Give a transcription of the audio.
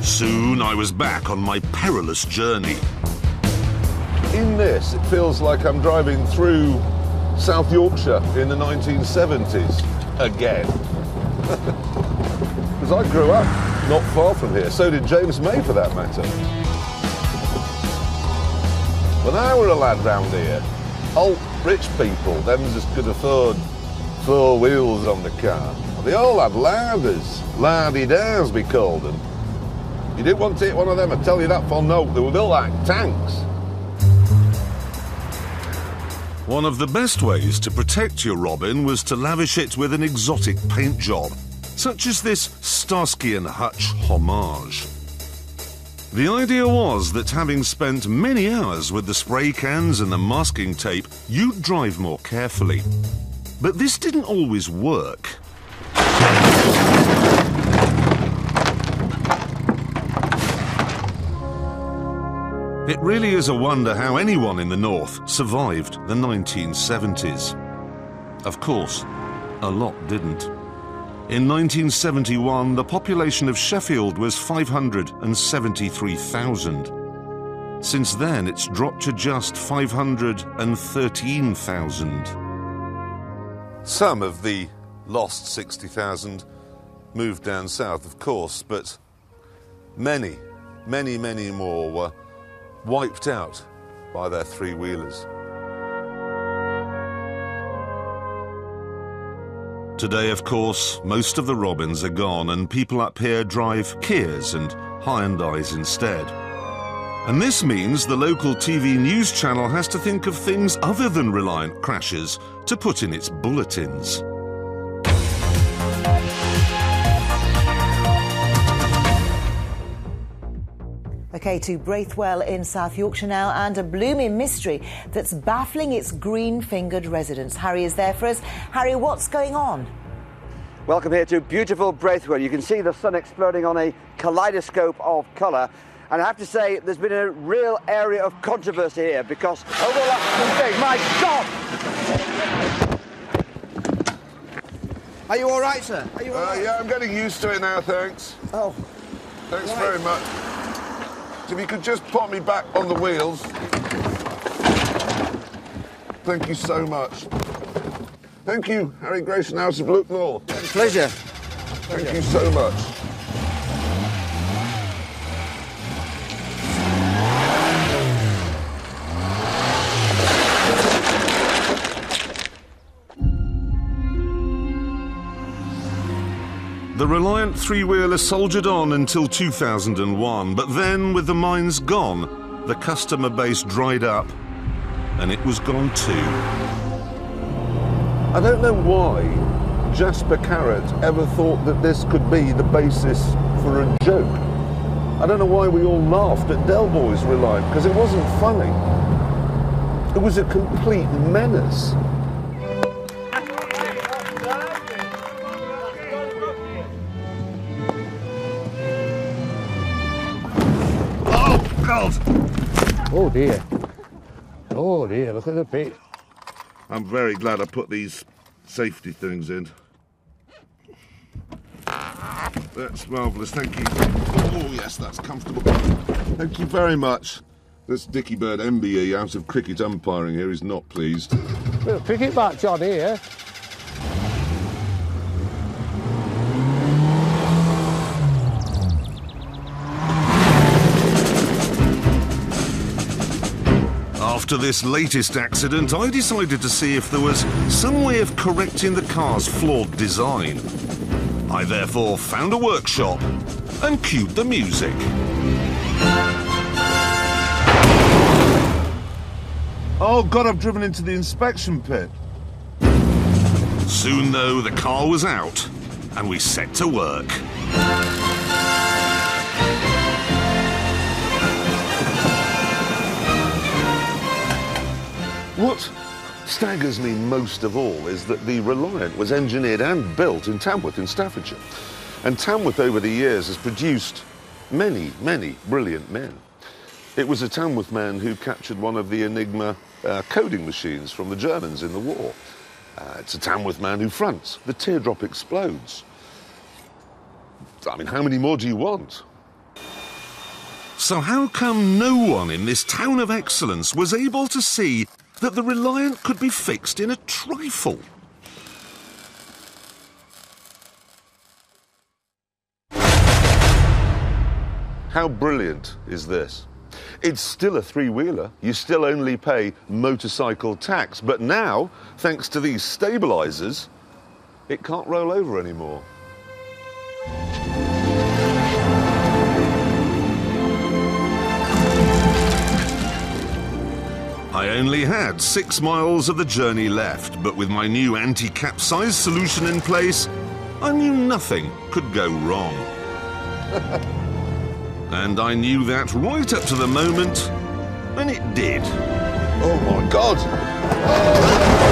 Soon I was back on my perilous journey. In this, it feels like I'm driving through South Yorkshire in the 1970s again. Because I grew up not far from here, so did James May for that matter. When I were a lad round here, old rich people, them just could afford 4 wheels on the car. They all had larders, lardy-dars we called them. You didn't want to hit one of them, I tell you that for no, they were built like tanks. One of the best ways to protect your Robin was to lavish it with an exotic paint job, such as this Starsky and Hutch homage. The idea was that having spent many hours with the spray cans and the masking tape, you'd drive more carefully. But this didn't always work. It really is a wonder how anyone in the north survived the 1970s. Of course, a lot didn't. In 1971, the population of Sheffield was 573,000. Since then, it's dropped to just 513,000. Some of the lost 60,000 moved down south, of course, but many more were wiped out by their three-wheelers. Today, of course, most of the Robins are gone and people up here drive Kias and Hyundais instead. And this means the local TV news channel has to think of things other than Reliant crashes to put in its bulletins. OK, to Braithwell in South Yorkshire now, and a blooming mystery that's baffling its green-fingered residents. Harry is there for us. Harry, what's going on? Welcome here to beautiful Braithwell. You can see the sun exploding on a kaleidoscope of colour. And I have to say, there's been a real area of controversy here because over the last 2 days, my God! Are you all right, sir? Are you all right? Yeah, I'm getting used to it now, thanks. Oh. Thanks very much. If you could just put me back on the wheels. Thank you so much. Thank you, Harry Grayson, House of Luckmore. Pleasure. Thank you so much. The Reliant three-wheeler soldiered on until 2001, but then, with the mines gone, the customer base dried up, and it was gone too. I don't know why Jasper Carrott ever thought that this could be the basis for a joke. I don't know why we all laughed at Del Boy's Reliant, because it wasn't funny. It was a complete menace. Oh dear. Oh dear, look at the pit. I'm very glad I put these safety things in. That's marvellous, thank you. Oh yes, that's comfortable. Thank you very much. This Dicky Bird MBE out of cricket umpiring here is not pleased. Well, cricket match on here. After this latest accident, I decided to see if there was some way of correcting the car's flawed design. I therefore found a workshop and cued the music. Oh God, I've driven into the inspection pit. Soon, though, the car was out and we set to work. What staggers me most of all is that the Reliant was engineered and built in Tamworth in Staffordshire. And Tamworth over the years has produced many brilliant men. It was a Tamworth man who captured one of the Enigma coding machines from the Germans in the war. It's a Tamworth man who fronts The Teardrop Explodes. I mean, how many more do you want? So how come no one in this town of excellence was able to see that the Reliant could be fixed in a trifle? How brilliant is this? It's still a three-wheeler. You still only pay motorcycle tax. But now, thanks to these stabilisers, it can't roll over anymore. I only had 6 miles of the journey left, but with my new anti-capsize solution in place, I knew nothing could go wrong. And I knew that right up to the moment when it did. Oh my God! Oh.